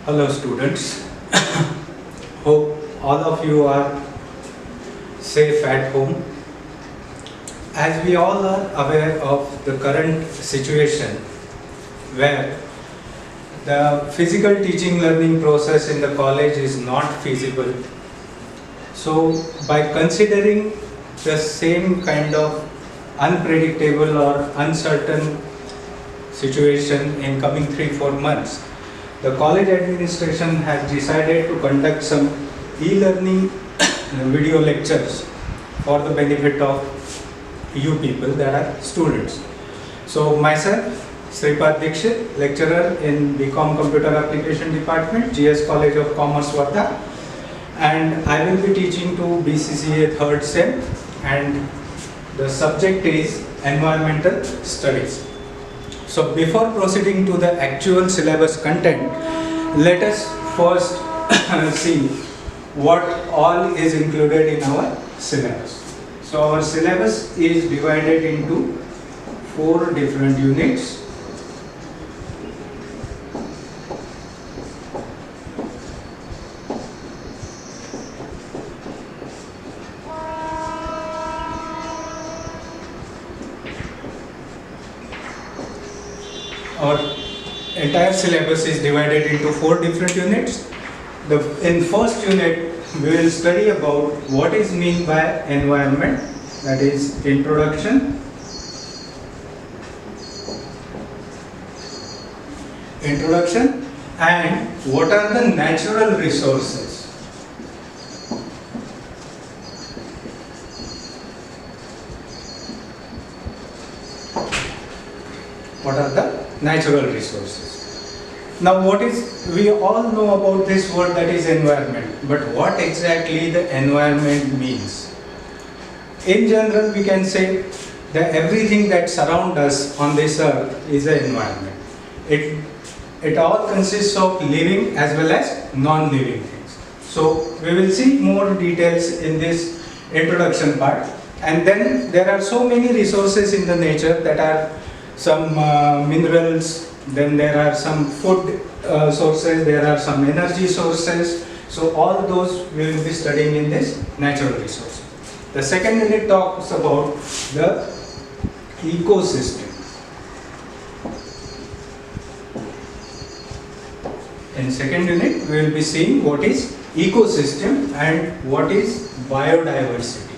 Hello students, hope all of you are safe at home. As we all are aware of the current situation where the physical teaching learning process in the college is not feasible. So by considering the same kind of unpredictable or uncertain situation in coming 3-4 months, the college administration has decided to conduct some e-learning video lectures for the benefit of you people, that are students. So myself, Sripad Dixit, lecturer in BCom Computer Application Department, GS College of Commerce, Wardha, and I will be teaching to BCCA 3rd SEM, and the subject is Environmental Studies. So before proceeding to the actual syllabus content, let us first see what all is included in our syllabus. So our syllabus is divided into 4 different units. Our entire syllabus is divided into 4 different units. In first unit, we will study about what is meant by environment, that is introduction, and what are the natural resources. What are the natural resources? Now we all know about this word, that is environment, but what exactly the environment means? In general, we can say that everything that surrounds us on this earth is an environment. It all consists of living as well as non-living things. So we will see more details in this introduction part, and then there are so many resources in the nature, that are some minerals, then there are some food sources, there are some energy sources. So all those we will be studying in this natural resources. The second unit talks about the ecosystem. In second unit, we will be seeing what is ecosystem and what is biodiversity.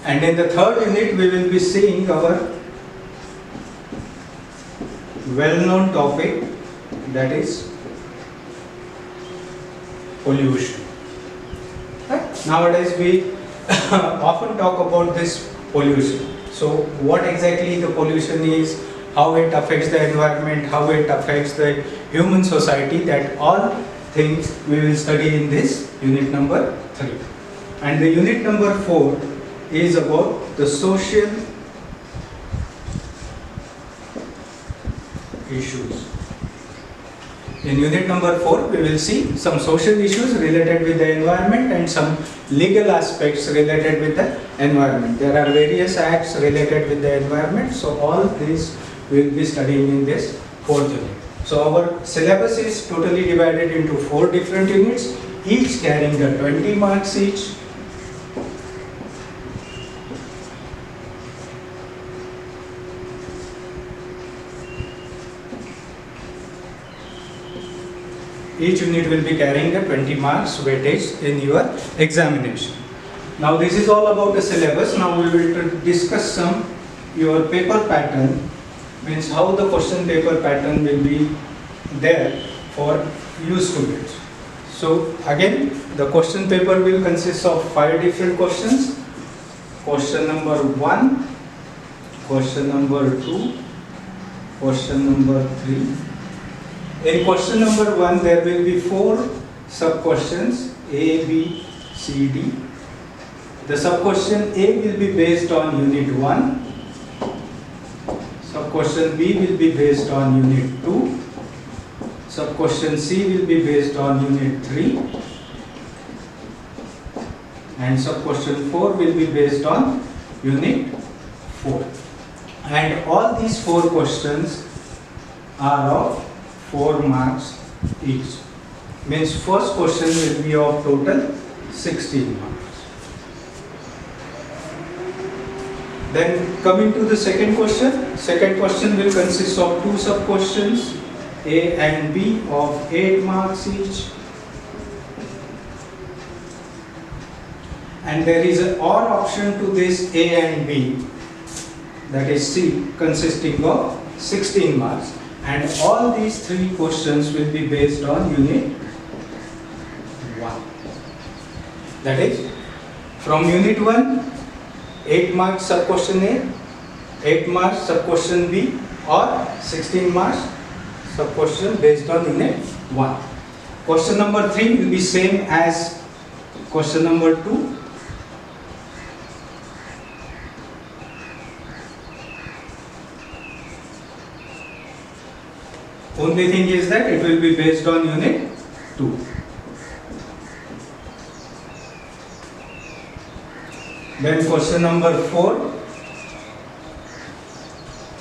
And in the third unit, we will be seeing our well-known topic, that is pollution. Right? Nowadays, we often talk about this pollution. So, what exactly the pollution is, how it affects the environment, how it affects the human society, that all things we will study in this unit number 3. And the unit number 4 is about the social issues. In unit number 4, we will see some social issues related with the environment and some legal aspects related with the environment. There are various acts related with the environment, so all these we will be studying in this 4th unit. So our syllabus is totally divided into 4 different units, each carrying the 20 marks each. Each unit will be carrying a 20 marks weightage in your examination. Now this is all about the syllabus. Now we will discuss your paper pattern, means how the question paper pattern will be there for you students. So again, the question paper will consist of 5 different questions. Question number 1, question number 2, question number 3. In question number 1, there will be 4 sub-questions, A, B, C, D. The sub-question A will be based on Unit 1. Sub-question B will be based on Unit 2. Sub-question C will be based on Unit 3. And sub-question 4 will be based on Unit 4. and all these 4 questions are of 4 marks each. Means first question will be of total 16 marks. Then coming to the second question will consist of 2 sub questions A and B of 8 marks each. And there is an OR option to this A and B, that is C, consisting of 16 marks, and all these 3 questions will be based on unit 1. That is, from unit 1, 8 marks sub question A, 8 marks sub question B, or 16 marks sub question based on unit 1. Question number 3 will be same as question number 2. Only thing is that it will be based on unit 2. Then question number 4,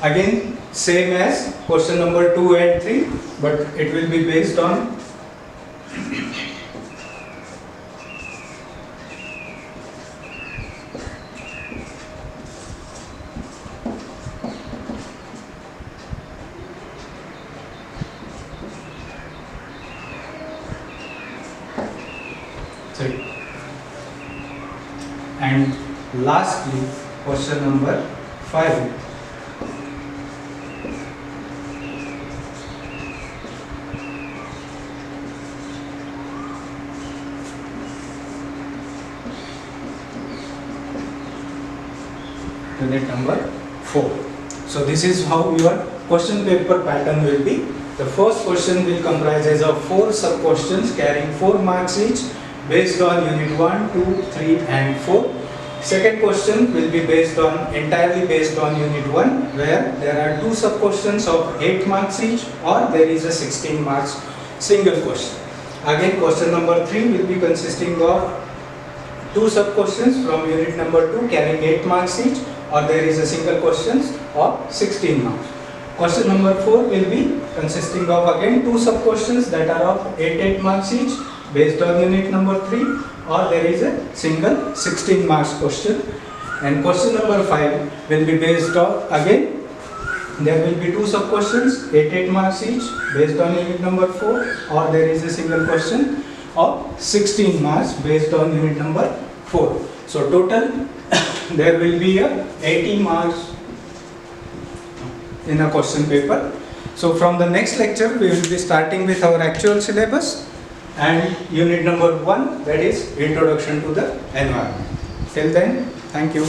again same as question number 2 and 3, but it will be based on and lastly question number 5. Unit number 4. So this is how your question paper pattern will be. The first question will comprise of 4 sub questions carrying 4 marks each, based on unit 1, 2, 3 and 4. Second question will be entirely based on unit 1, where there are 2 sub questions of 8 marks each, or there is a 16 marks single question. Again, question number 3 will be consisting of 2 sub questions from unit number 2 carrying 8 marks each, or there is a single question of 16 marks. Question number 4 will be consisting of again 2 sub questions that are of 8 marks each, based on unit number 3, or there is a single 16 marks question. And question number 5 will be based on, again there will be 2 sub questions 8 marks each, based on unit number 4, or there is a single question of 16 marks based on unit number 4. So total there will be a 80 marks in a question paper. So from the next lecture we will be starting with our actual syllabus and unit number 1, that is introduction to the environment. Till then, thank you.